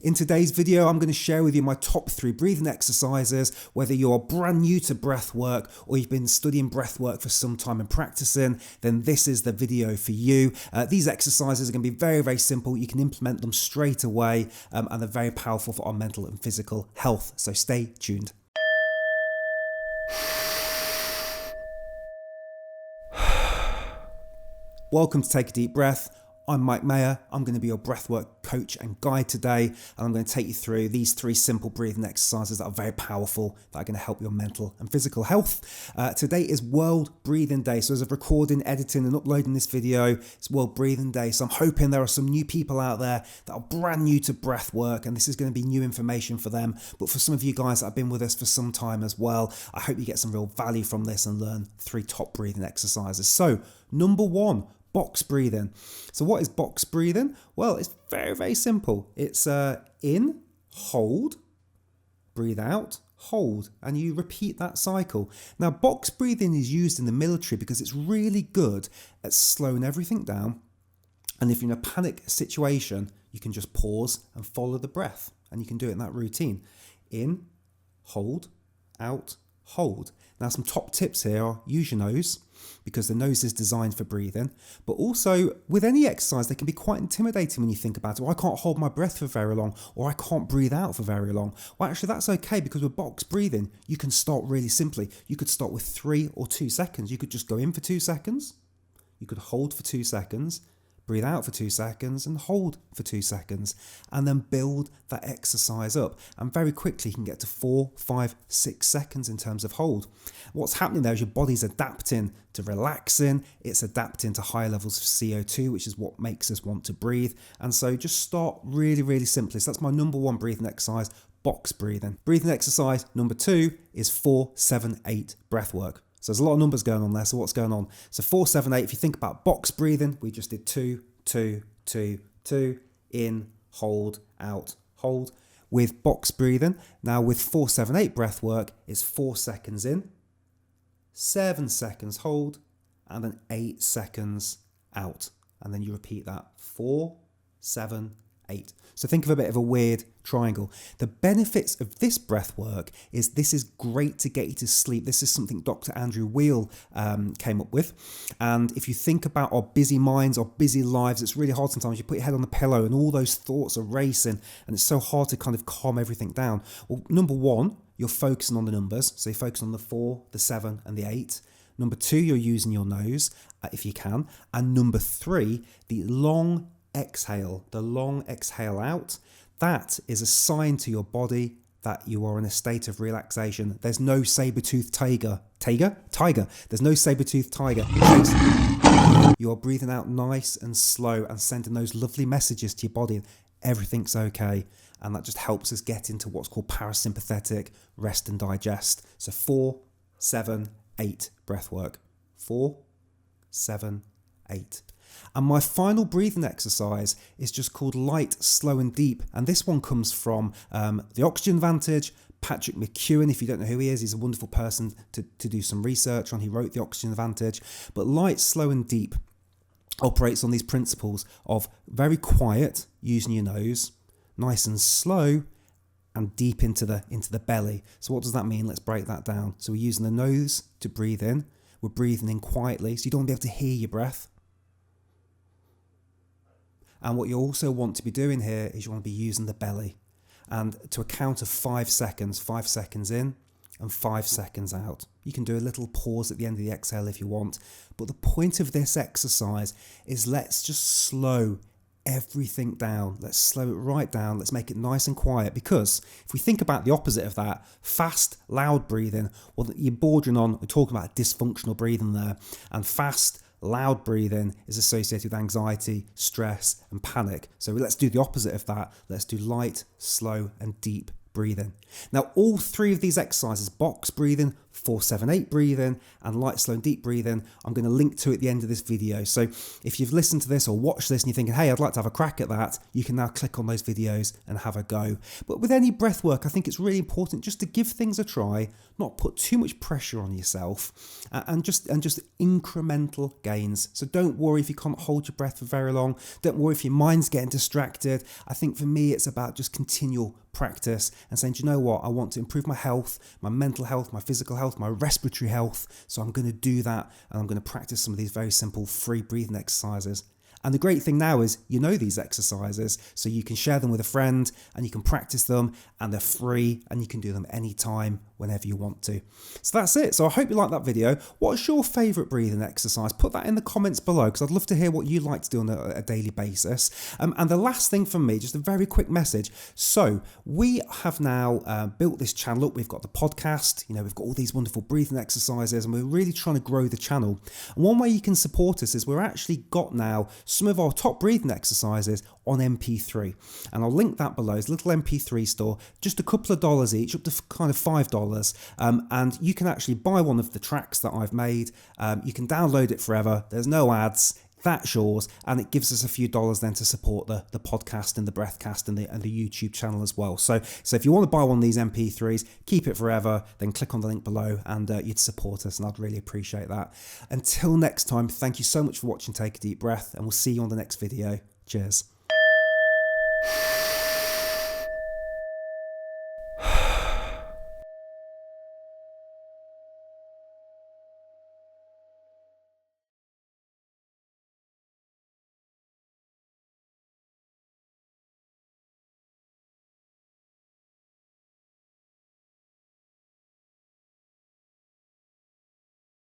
In today's video, I'm going to share with you my top 3 breathing exercises. Whether you're brand new to breathwork or you've been studying breathwork for some time and practicing, then this is the video for you. These exercises are going to be very, very simple. You can implement them straight away and they're very powerful for our mental and physical health. So stay tuned. Welcome to Take a Deep Breath. I'm Mike Maher. I'm going to be your breathwork coach and guide today, and I'm going to take you through these 3 simple breathing exercises that are very powerful, that are going to help your mental and physical health. Today is World Breathing Day, so as of recording, editing and uploading this video, it's World Breathing Day, so I'm hoping there are some new people out there that are brand new to breathwork, and this is going to be new information for them, but for some of you guys that have been with us for some time as well, I hope you get some real value from this and learn 3 top breathing exercises. So, number 1, box breathing. So what is box breathing? Well, it's very, very simple. It's in, hold, breathe out, hold, and you repeat that cycle. Now, box breathing is used in the military because it's really good at slowing everything down. And if you're in a panic situation, you can just pause and follow the breath. And you can do it in that routine. In, hold, out, hold. Now, some top tips here are use your nose, because the nose is designed for breathing, but also with any exercise they can be quite intimidating when you think about it. Well, I can't hold my breath for very long, or I can't breathe out for very long. Well, actually that's okay, because with box breathing you can start really simply. You could start with 3 or 2 seconds. You could just go in for 2 seconds, you could hold for 2 seconds, breathe out for 2 seconds and hold for 2 seconds, and then build that exercise up. And very quickly you can get to 4, 5, 6 seconds in terms of hold. What's happening there is your body's adapting to relaxing, it's adapting to higher levels of CO2, which is what makes us want to breathe. And so just start really, really simply. So that's my number 1 breathing exercise, box breathing. Breathing exercise number 2 is 4-7-8 breath work. So there's a lot of numbers going on there. So what's going on? So 4-7-8, if you think about box breathing, we just did 2, 2, 2, 2, in, hold, out, hold. With box breathing, now with 4-7-8 breath work, it's 4 seconds in, 7 seconds hold, and then 8 seconds out. And then you repeat that 4, 7, 8. So think of a bit of a weird triangle. The benefits of this breath work is this is great to get you to sleep. This is something Dr. Andrew Weil came up with. And if you think about our busy minds, our busy lives, it's really hard sometimes. You put your head on the pillow and all those thoughts are racing and it's so hard to kind of calm everything down. Well, number 1, you're focusing on the numbers. So you focus on the 4, the 7 and the 8. Number 2, you're using your nose if you can. And number 3, the long exhale, the long exhale out, that is a sign to your body that you are in a state of relaxation. There's no saber-toothed tiger. There's no saber-toothed tiger. You are breathing out nice and slow and sending those lovely messages to your body. Everything's okay. And that just helps us get into what's called parasympathetic rest and digest. So 4, 7, 8 breath work. 4, 7, 8. And my final breathing exercise is just called light, slow and deep. And this one comes from The Oxygen Advantage. Patrick McEwen, if you don't know who he is, he's a wonderful person to do some research on. He wrote The Oxygen Advantage. But light, slow and deep operates on these principles of very quiet, using your nose, nice and slow, and deep into the belly. So what does that mean? Let's break that down. So we're using the nose to breathe in. We're breathing in quietly, so you don't want to be able to hear your breath. And what you also want to be doing here is you want to be using the belly. And to a count of 5 seconds, 5 seconds in and 5 seconds out. You can do a little pause at the end of the exhale if you want. But the point of this exercise is let's just slow everything down. Let's slow it right down. Let's make it nice and quiet. Because if we think about the opposite of that, fast, loud breathing, well, you're bordering on, we're talking about dysfunctional breathing there. And fast, loud breathing is associated with anxiety, stress and panic. So let's do the opposite of that. Let's do light, slow and deep breathing. Now all 3 of these exercises, box breathing, 478 breathing and light, slow and deep breathing. I'm going to link to at the end of this video. So if you've listened to this or watched this and you're thinking, hey, I'd like to have a crack at that, you can now click on those videos and have a go. But with any breath work, I think it's really important just to give things a try, not put too much pressure on yourself, and just incremental gains. So don't worry if you can't hold your breath for very long. Don't worry if your mind's getting distracted. I think for me, it's about just continual practice and saying, do you know what? I want to improve my health, my mental health, my physical health, my respiratory health. So I'm going to do that, and I'm going to practice some of these very simple free breathing exercises. And the great thing now is you know these exercises, so you can share them with a friend and you can practice them, and they're free and you can do them anytime, whenever you want to. So that's it. So I hope you like that video. What's your favourite breathing exercise? Put that in the comments below, because I'd love to hear what you like to do on a daily basis. And the last thing from me, just a very quick message. So we have now built this channel up. We've got the podcast, we've got all these wonderful breathing exercises, and we're really trying to grow the channel. And one way you can support us is we're actually got now some of our top breathing exercises on MP3, and I'll link that below. It's a little MP3 store, just a couple of dollars each, up to kind of $5, and you can actually buy one of the tracks that I've made. You can download it forever. There's no ads. That's yours, and it gives us a few dollars then to support the podcast and the Breathcast and the YouTube channel as well. So if you want to buy one of these MP3s, keep it forever, then click on the link below and you'd support us, and I'd really appreciate that. Until next time, thank you so much for watching Take a Deep Breath, and we'll see you on the next video. Cheers.